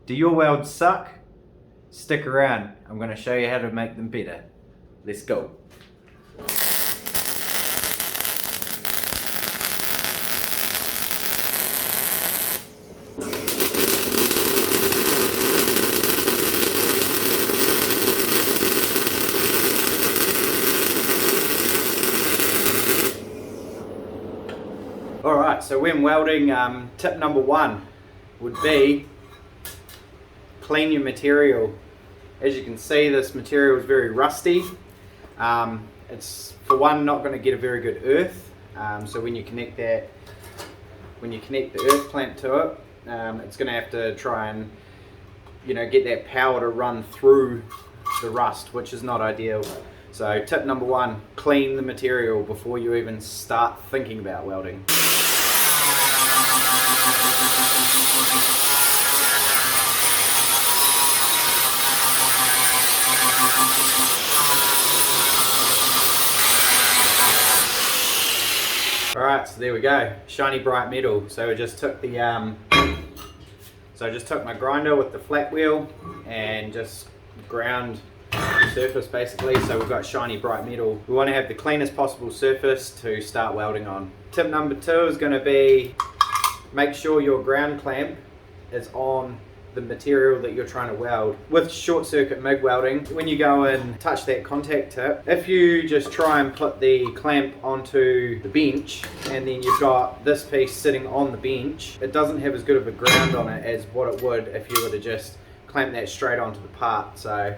Do your welds suck? Stick around. I'm going to show you how to make them better. Let's go. Alright, so when welding, tip number one would be clean your material. As you can see, this material is very rusty. It's, for one, not going to get a very good earth. So when you connect the earth clamp to it, it's going to have to try and, get that power to run through the rust, which is not ideal. So tip number one, clean the material before you even start thinking about welding. Alright, so there we go, shiny bright metal. So I just took the my grinder with the flat wheel and just ground the surface basically, so we've got shiny bright metal. We want to have the cleanest possible surface to start welding on. Tip number two is going to be make sure your ground clamp is on the material that you're trying to weld. With short circuit MIG welding, when you go and touch that contact tip, if you just try and put the clamp onto the bench and then you've got this piece sitting on the bench, it doesn't have as good of a ground on it as what it would if you were to just clamp that straight onto the part. So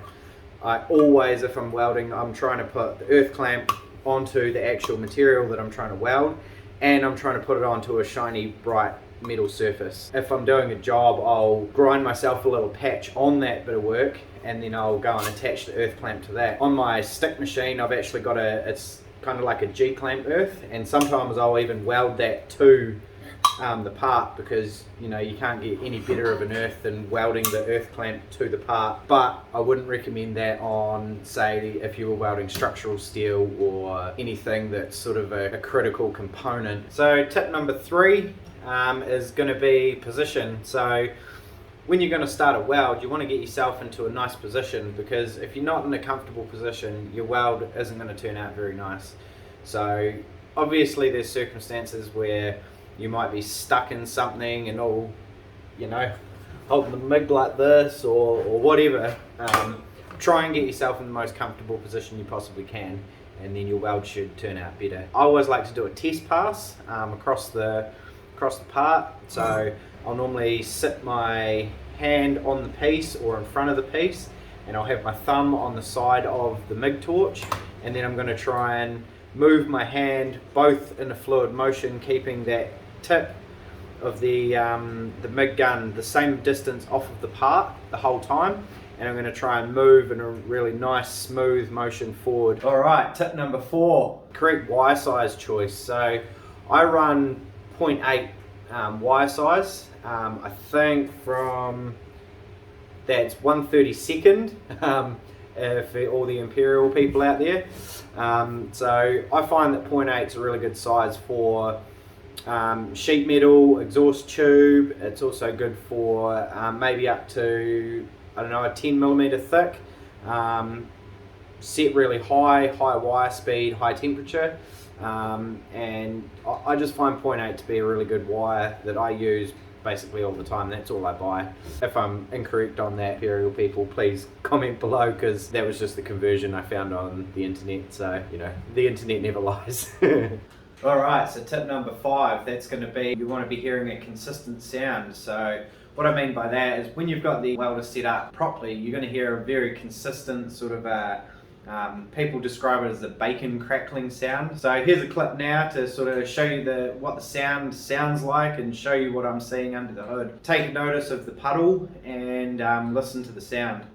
I always, if I'm welding, I'm trying to put the earth clamp onto the actual material that I'm trying to weld, and I'm trying to put it onto a shiny bright metal surface. If I'm doing a job, I'll grind myself a little patch on that bit of work and then I'll go and attach the earth clamp to that. On my stick machine, I've actually got it's kind of like a G-clamp earth, and sometimes I'll even weld that to the part, because you can't get any better of an earth than welding the earth clamp to the part. But I wouldn't recommend that on, say, if you were welding structural steel or anything that's sort of a critical component. So tip number three is going to be position. So when you're going to start a weld, you want to get yourself into a nice position, because if you're not in a comfortable position, your weld isn't going to turn out very nice. So obviously there's circumstances where you might be stuck in something and all, holding the MIG like this or whatever. Try and get yourself in the most comfortable position you possibly can, and then your weld should turn out better. I always like to do a test pass across the part. So I'll normally sit my hand on the piece or in front of the piece, and I'll have my thumb on the side of the MIG torch, and then I'm going to try and move my hand both in a fluid motion, keeping that tip of the MIG gun the same distance off of the part the whole time, and I'm going to try and move in a really nice smooth motion forward. Alright, tip number four, correct wire size choice. So I run 0.8 wire size. I think from that's 1/32 for all the Imperial people out there. So I find that 0.8 is a really good size for sheet metal, exhaust tube. It's also good for maybe up to, I don't know, a 10mm thick, set really high wire speed, high temperature. And I just find 0.8 to be a really good wire that I use basically all the time. That's all I buy. If I'm incorrect on that, Imperial people, please comment below, because that was just the conversion I found on the internet. So the internet never lies. Alright, so tip number five, that's going to be, you want to be hearing a consistent sound. So what I mean by that is, when you've got the welder set up properly, you're going to hear a very consistent sort of people describe it as a bacon crackling sound. So here's a clip now to sort of show you what the sound sounds like and show you what I'm seeing under the hood. Take notice of the puddle and listen to the sound.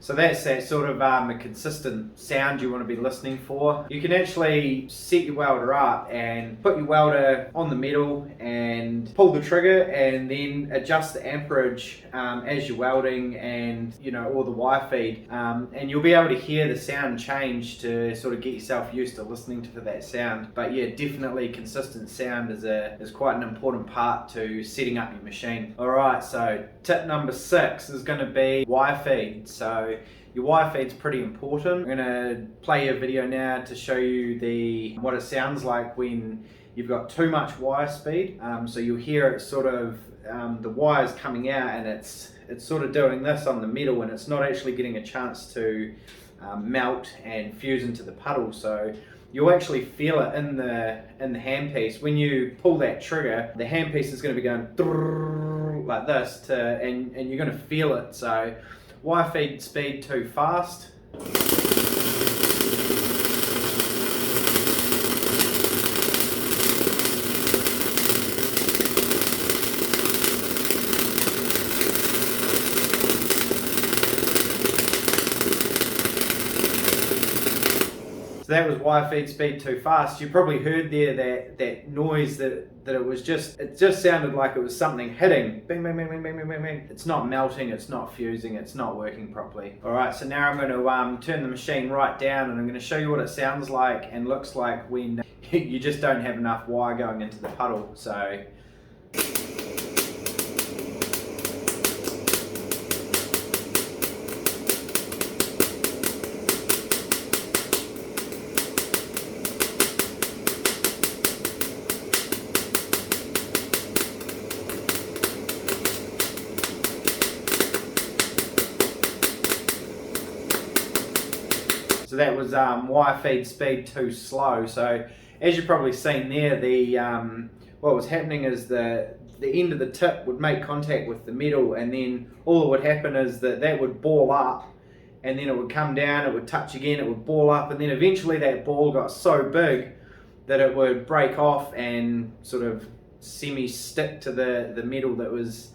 So that's that sort of a consistent sound you want to be listening for. You can actually set your welder up and put your welder on the metal and pull the trigger and then adjust the amperage as you're welding and all the wire feed, and you'll be able to hear the sound change to sort of get yourself used to listening to that sound. But yeah, definitely consistent sound is quite an important part to setting up your machine. Alright, so tip number 6 is going to be wire feed. So your wire feed's pretty important. I'm going to play a video now to show you what it sounds like when you've got too much wire speed. So you'll hear it sort of, the wire's coming out and it's sort of doing this on the metal, and it's not actually getting a chance to melt and fuse into the puddle. So you'll actually feel it in the handpiece. When you pull that trigger, the handpiece is going to be going like this, and you're going to feel it. So wire feed speed too fast. So that was wire feed speed too fast. You probably heard there that noise that it just sounded like it was something hitting. Bing, bing, bing, bing, bing, bing, bing, bing. It's not melting, it's not fusing, it's not working properly. Alright, so now I'm going to turn the machine right down and I'm going to show you what it sounds like and looks like when you just don't have enough wire going into the puddle. So that was wire feed speed too slow. So as you've probably seen there, what was happening is the end of the tip would make contact with the metal, and then all that would happen is that would ball up, and then it would come down, it would touch again, it would ball up, and then eventually that ball got so big that it would break off and sort of semi-stick to the metal that was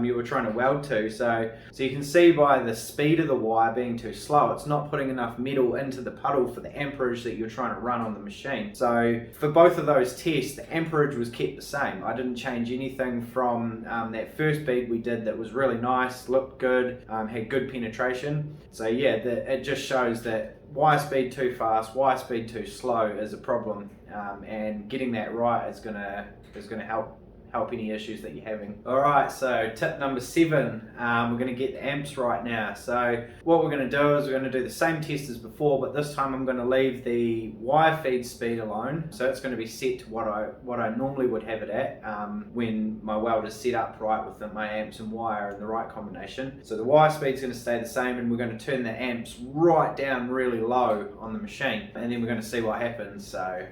you were trying to weld to. So you can see by the speed of the wire being too slow, it's not putting enough metal into the puddle for the amperage that you're trying to run on the machine. So for both of those tests, the amperage was kept the same. I didn't change anything from that first bead we did that was really nice, looked good, had good penetration. So yeah, it just shows that wire speed too fast, wire speed too slow is a problem, and getting that right is gonna help any issues that you're having. Alright, so tip number 7, we're going to get the amps right now. So what we're going to do is we're going to do the same test as before, but this time I'm going to leave the wire feed speed alone. So it's going to be set to what I normally would have it at when my weld is set up right with my amps and wire in the right combination. So the wire speed is going to stay the same, and we're going to turn the amps right down really low on the machine, and then we're going to see what happens. So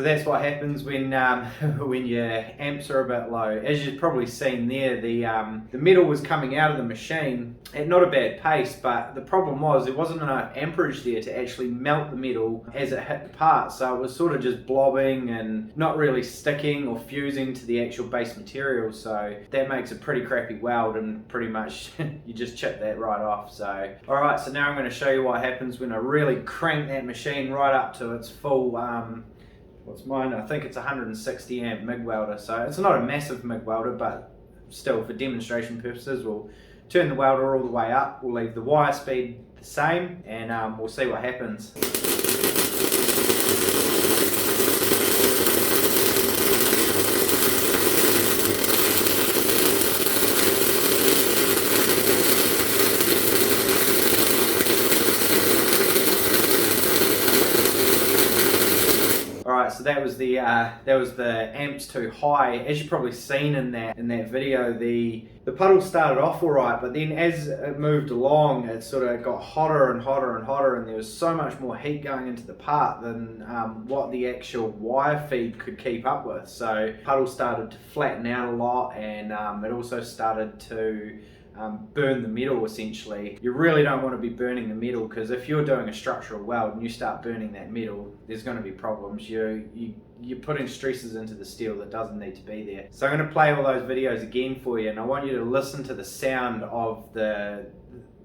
So that's what happens when your amps are a bit low. As you've probably seen there, the metal was coming out of the machine at not a bad pace, but the problem was there wasn't enough amperage there to actually melt the metal as it hit the part. So it was sort of just blobbing and not really sticking or fusing to the actual base material. So that makes a pretty crappy weld, and pretty much you just chip that right off. So alright, so now I'm going to show you what happens when I really crank that machine right up to its full what's mine? I think it's 160 amp MIG welder. So it's not a massive MIG welder, but still for demonstration purposes, we'll turn the welder all the way up. We'll leave the wire speed the same, and we'll see what happens. Alright, so that was the amps too high. As you've probably seen in that video, the puddle started off alright, but then as it moved along, it sort of got hotter and hotter and hotter, and there was so much more heat going into the part than what the actual wire feed could keep up with. So puddle started to flatten out a lot, and it also started to burn the metal essentially. You really don't want to be burning the metal, because if you're doing a structural weld and you start burning that metal, there's going to be problems. You're putting stresses into the steel that doesn't need to be there. So I'm going to play all those videos again for you, and I want you to listen to the sound of the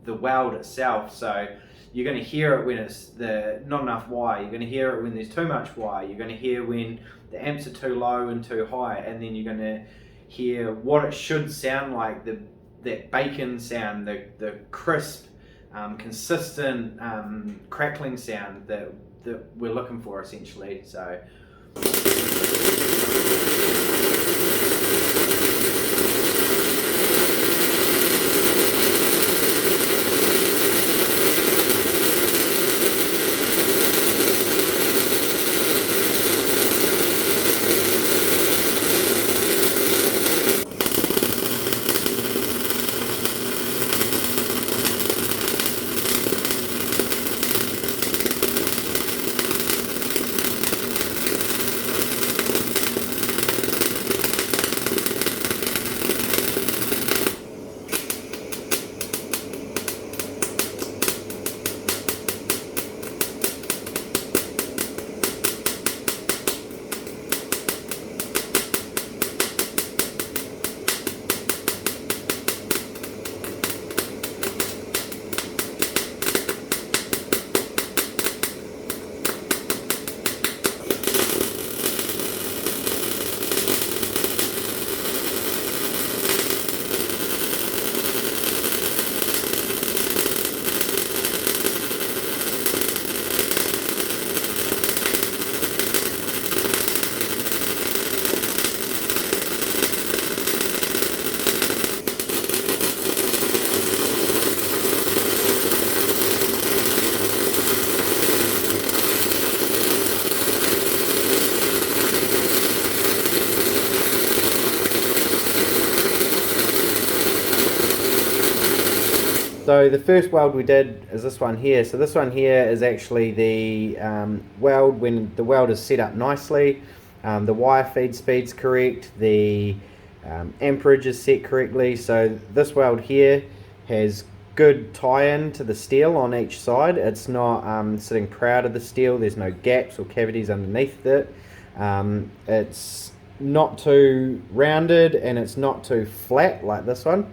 weld itself. So you're going to hear it when it's not enough wire, you're going to hear it when there's too much wire, you're going to hear when the amps are too low and too high, and then you're going to hear what it should sound like, that bacon sound, the crisp, consistent crackling sound that we're looking for essentially. So So the first weld we did is this one here. So this one here is actually the weld when the weld is set up nicely, the wire feed speed's correct, the amperage is set correctly. So this weld here has good tie-in to the steel on each side. It's not sitting proud of the steel. There's no gaps or cavities underneath it. It's not too rounded and it's not too flat like this one.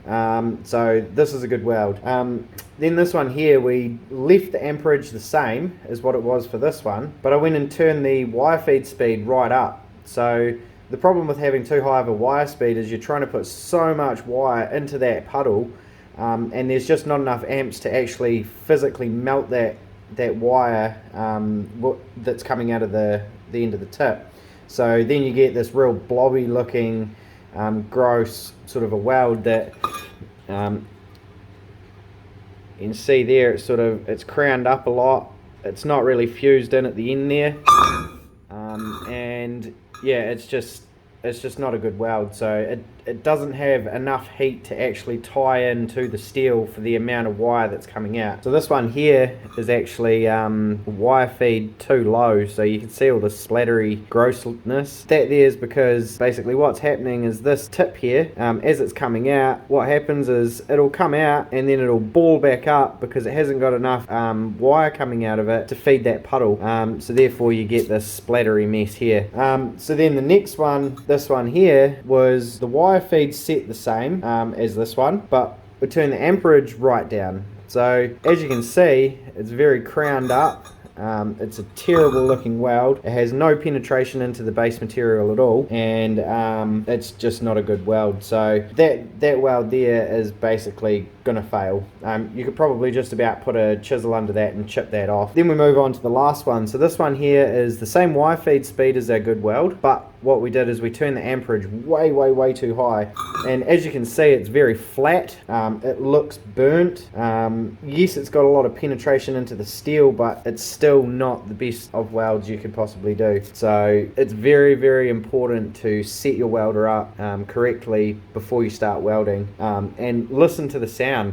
So this is a good weld. Then this one here, we left the amperage the same as what it was for this one, but I went and turned the wire feed speed right up. So the problem with having too high of a wire speed is you're trying to put so much wire into that puddle, and there's just not enough amps to actually physically melt that wire that's coming out of the end of the tip. So then you get this real blobby looking gross sort of a weld that you can see there. It's crowned up a lot. It's not really fused in at the end there, and yeah, it's just not a good weld. So it doesn't have enough heat to actually tie into the steel for the amount of wire that's coming out. So this one here is actually wire feed too low, so you can see all the splattery grossness. That there is because basically what's happening is this tip here, as it's coming out, what happens is it'll come out and then it'll ball back up because it hasn't got enough wire coming out of it to feed that puddle. So therefore you get this splattery mess here. So then the next one, this one here, was the wire feed set the same as this one, but we turn the amperage right down. So as you can see, it's very crowned up. It's a terrible looking weld. It has no penetration into the base material at all, and it's just not a good weld. So that weld there is basically gonna fail. You could probably just about put a chisel under that and chip that off. Then we move on to the last one. So this one here is the same wire feed speed as our good weld, but what we did is we turned the amperage way too high, and as you can see, it's very flat. It looks burnt. Yes, it's got a lot of penetration into the steel, but it's still not the best of welds you could possibly do. So it's very important to set your welder up correctly before you start welding, and listen to the sound.